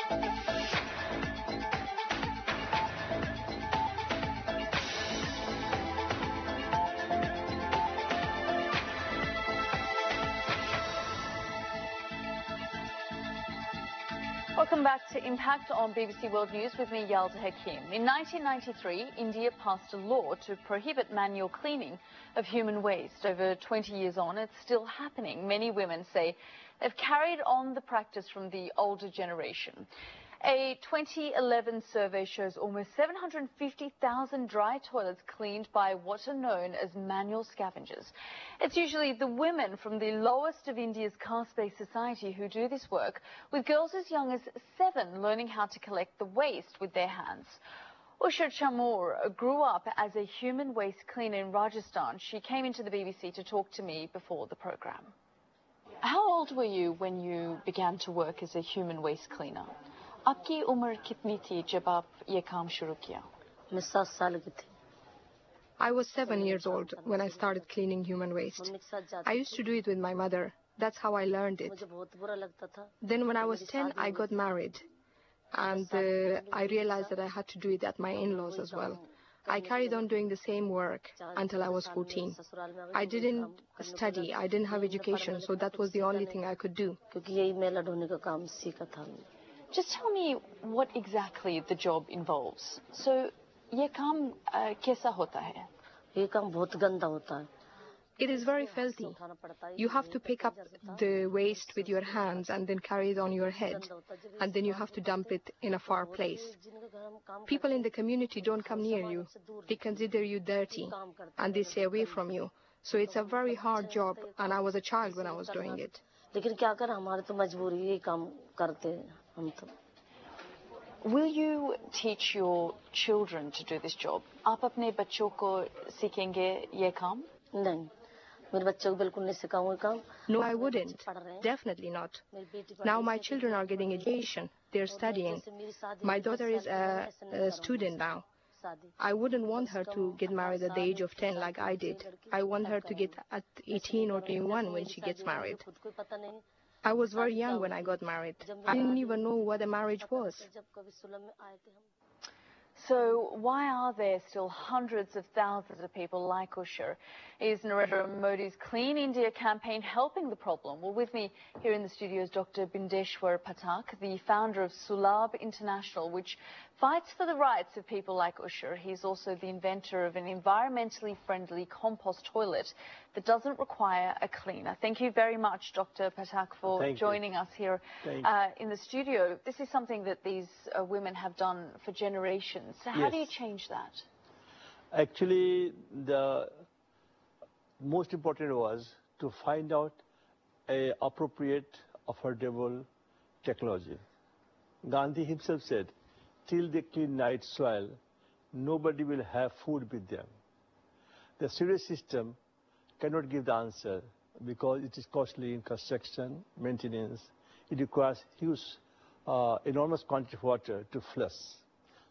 Welcome back to Impact on BBC World News with me, Yalda Hakim. In 1993, India passed a law to prohibit manual cleaning of human waste. Over 20 years on, it's still happening. Many women say they've carried on the practice from the older generation. A 2011 survey shows almost 750,000 dry toilets cleaned by what are known as manual scavengers. It's usually the women from the lowest of India's caste-based society who do this work, with girls as young as 7 learning how to collect the waste with their hands. Usha Chaumar grew up as a human waste cleaner in Rajasthan. She came into the BBC to talk to me before the program. How old were you when you began to work as a human waste cleaner? आपकी उम्र कितनी थी जब आप ये काम शुरू किया? मैं 7 साल की थी. I was 7 years old when I started cleaning human waste. I used to do it with my mother. That's how I learned it. Then when I was 10, I got married. And I realized that I had to do it at my in-laws as well. I carried on doing the same work until I was 14. I didn't study. I didn't have education, so that was the only thing I could do. Just tell me what exactly the job involves. So, ये काम कैसा होता है? ये काम बहुत गंदा होता है. It is very filthy. You have to pick up the waste with your hands and then carry it on your head. And then you have to dump it in a far place. People in the community don't come near you. They consider you dirty and they stay away from you. So it's a very hard job, and I was a child when I was doing it. लेकिन क्या करें, हमारी तो मजबूरी है, ये काम करते हैं हम तो. Will you teach your children to do this job? आप अपने बच्चों को सिखाएंगे ये काम? नहीं, मेरे बच्चों को बिल्कुल नहीं सिखाऊंगा काम. No, I wouldn't. Definitely not. Now my children are getting education. They're studying. My daughter is a student now. I wouldn't want her to get married at the age of 10 like I did. I want her to get at 18 or 21 when she gets married. I was very young when I got married. I didn't even know what a marriage was. So why are there still hundreds of thousands of people like Usha? Is Narendra Modi's Clean India campaign helping the problem? Well, with me here in the studio is Dr. Bindeshwar Pathak, the founder of Sulabh International, which fights for the rights of people like Usha. He's also the inventor of an environmentally friendly compost toilet that doesn't require a cleaner. Thank you very much, Dr. Pathak, for joining us here in the studio. This is something that these women have done for generations. So how do you change that? Actually, the most important was to find out an appropriate, affordable technology. Gandhi himself said, till they clean night soil, nobody will have food with them. The sewage system cannot give the answer because it is costly in construction, maintenance. It requires huge, enormous quantity of water to flush.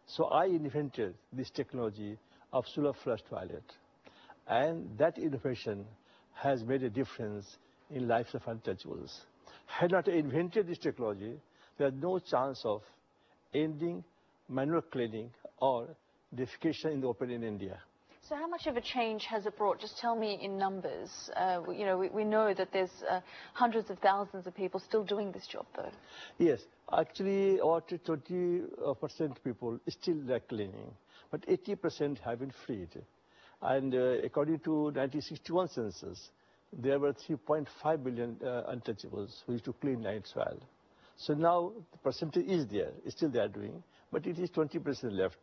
So I invented this technology of Sulabh flush toilet. And that innovation has made a difference in lives of untouchables. Had not I invented this technology, there is no chance of ending manual cleaning or defecation in the open in India. So how much of a change has it brought? Just tell me in numbers. We know that there's hundreds of thousands of people still doing this job, though. Yes, actually, about 20% people still like cleaning, but 80% have been freed. And according to 1961 census, there were 3.5 billion untouchables who used to clean night soil. So now the percentage is there, still they are doing, but it is 20% left.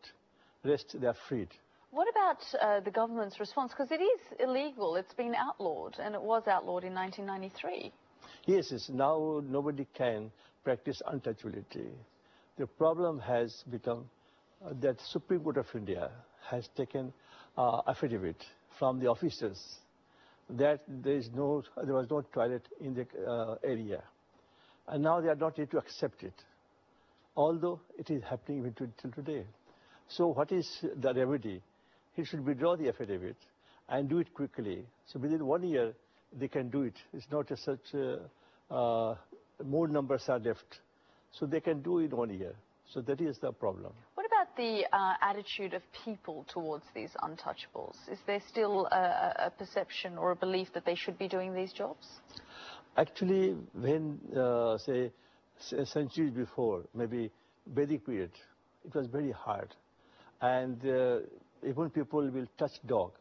Rest they are freed. What about the government's response? Because it is illegal. It's been outlawed, and it was outlawed in 1993. Yes, now nobody can practice untouchability. The problem has become that Supreme Court of India has taken affidavit from the officers that there was no toilet in the area. And now they are not ready to accept it, although it is happening even till today. So what is the remedy? He should withdraw the affidavit and do it quickly. So within 1 year, they can do it. It's not such more numbers are left. So they can do in 1 year. So that is the problem. What about the attitude of people towards these untouchables? Is there still a perception or a belief that they should be doing these jobs? Actually, when, say, centuries before, maybe Vedic period, it was very hard. And even people will touch dog,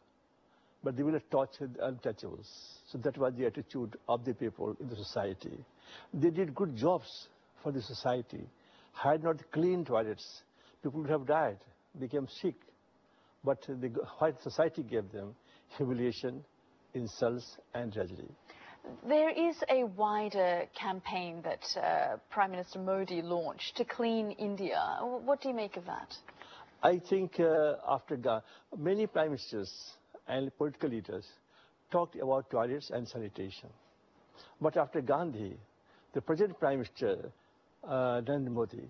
but they will not touch untouchables. So that was the attitude of the people in the society. They did good jobs for the society. Had not clean toilets, people would have died, became sick. But the white society gave them humiliation, insults, and tragedy. There is a wider campaign that Prime Minister Modi launched to clean India. What do you make of that? I think after many prime ministers and political leaders talked about toilets and sanitation. But after Gandhi, the present Prime Minister, Narendra Modi,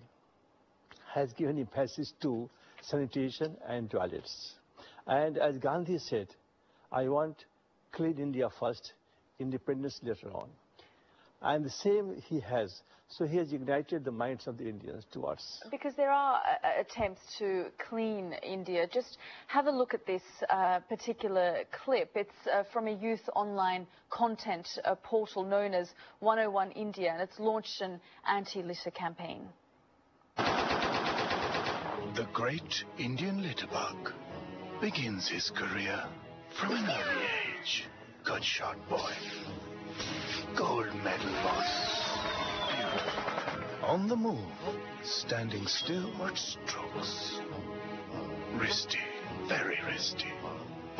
has given emphasis to sanitation and toilets. And as Gandhi said, I want clean India first, independence later on. And the same he has. So he has ignited the minds of the Indians towards. Because there are attempts to clean India. Just have a look at this particular clip. It's from a youth online content portal known as 101 India, and it's launched an anti-litter campaign. The great Indian litterbug begins his career from an early age. Good shot, boy. Gold medal boss. On the move, standing still, what strokes. Risky, very risky.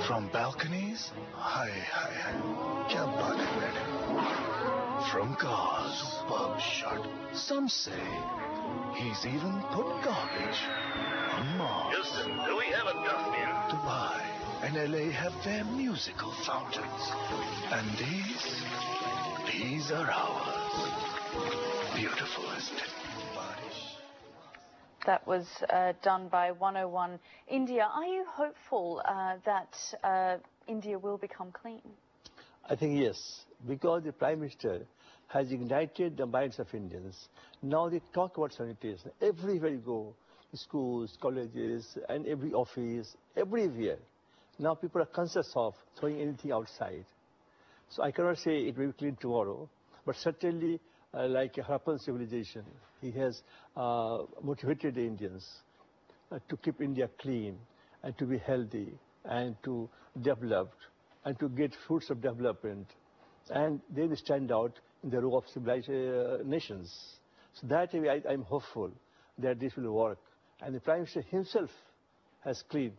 From balconies, high. Kya baat hai, madam? From cars, superb shot. Some say he's even put garbage on Mars. Houston, do we have a dustbin? Dubai and LA have their musical fountains. And these are ours. Beautiful, isn't it? That was done by 101 India. Are you hopeful that India will become clean? I think yes, because the Prime Minister has ignited the minds of Indians. Now they talk about sanitation. Everywhere you go, schools, colleges, and every office, everywhere. Now people are conscious of throwing anything outside. So I cannot say it will be clean tomorrow, but certainly like Harappan civilization, he has motivated the Indians to keep India clean and to be healthy and to develop and to get fruits of development. And they will stand out in the row of civilized nations. So that way I'm hopeful that this will work. And the Prime Minister himself has cleaned.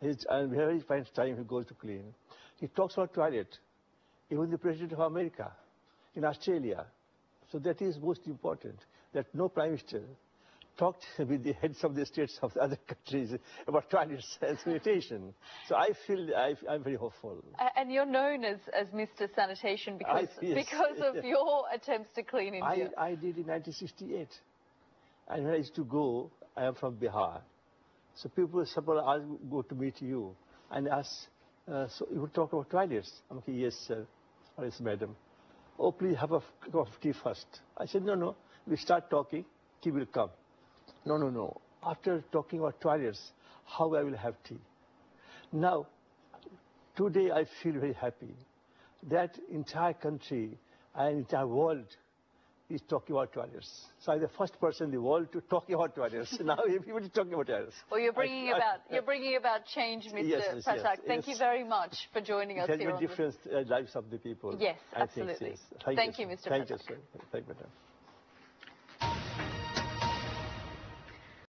And wherever he finds time, he goes to clean. He talks about toilet. Even the President of America, in Australia. So that is most important, that no Prime Minister talked with the heads of the states of the other countries about toilets and sanitation. So I feel I'm very hopeful. And you're known as Mr. Sanitation because of your attempts to clean India. I did in 1968. And when I used to go, I am from Bihar. So people go to meet you and ask, so you would talk about toilets? I'm okay, yes, sir. Or yes, madam. Oh, please have a cup of tea first. I said, no. We start talking, tea will come. No. After talking about toilets, how I will have tea? Now, today I feel very happy that entire country and entire world is talking about toilets. So I'm the first person in the world to talk about toilets. Now everybody is talking about toilets. Well, you're bringing about change, Mr. Pathak. Thank you very much for joining us here. It has made difference lives of the people. Yes, absolutely. Thank you, Mr. Pathak. Thank you, sir. Thank you, madam.